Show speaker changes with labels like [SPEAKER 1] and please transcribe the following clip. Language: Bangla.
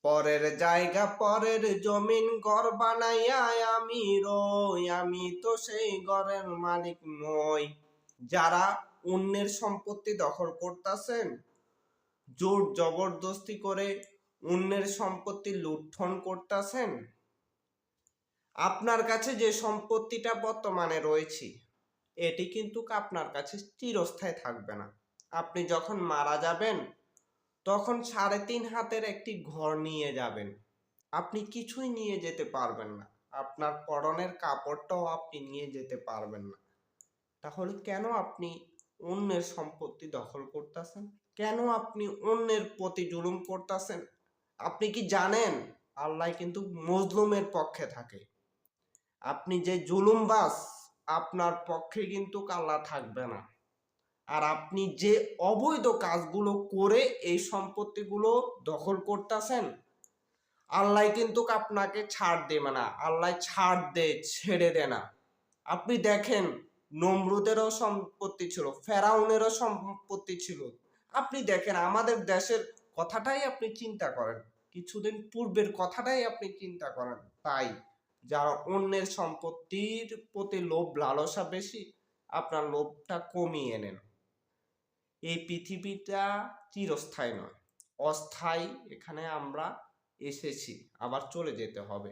[SPEAKER 1] পরের জায়গা পরের জমিন ঘর বানাইয়া আমি রই, আমি তো সেই ঘরের মালিক নই। যারা অন্যের সম্পত্তি দখল করতেছেন, জোর জবরদস্তি করে অন্যের সম্পত্তি লুণ্ঠন করতেছেন, আপনার কাছে যে সম্পত্তিটা বর্তমানে রয়েছে এটি কিন্তু আপনার কাছে চিরস্থায়ী থাকবে না। আপনি যখন মারা যাবেন তখন 3.5 হাতের একটি ঘর নিয়ে যাবেন, আপনি কিছুই নিয়ে যেতে পারবেন না, আপনার পরনের কাপড়টাও আপনি নিয়ে যেতে পারবেন না। তাহলে কেন আপনি অন্যের সম্পত্তি দখল করতেছেন? কেন আপনি অন্যের প্রতি জুলুম করতেছেন? আপনি কি জানেন আল্লাহ কিন্তু মজলুমের পক্ষে থাকে? আপনি যে জুলুমবাজ, আপনার পক্ষে কিন্তু আল্লাহ থাকবে না। আর আপনি যে অবৈধ কাজগুলো করে এই সম্পত্তিগুলো দখল করতেছেন, আল্লাহ কিন্তু আপনাকে ছাড় দেবে না। আল্লাহ ছাড় দে, ছেড়ে দে না। আপনি দেখেন, নমরুদেরও সম্পত্তি ছিল, ফেরাউনেরও সম্পত্তি ছিল। আপনি দেখেন আমাদের দেশের কথাটাই আপনি চিন্তা করেন, কিছুদিন পূর্বের কথাটাই আপনি চিন্তা করেন। তাই যারা অন্যের সম্পত্তির প্রতি লোভ লালসা বেশি, আপনার লোভটা কমিয়ে নেন। এই পৃথিবীটা চিরস্থায়ী নয়, অস্থায়ী। এখানে আমরা এসেছি, আবার চলে যেতে হবে।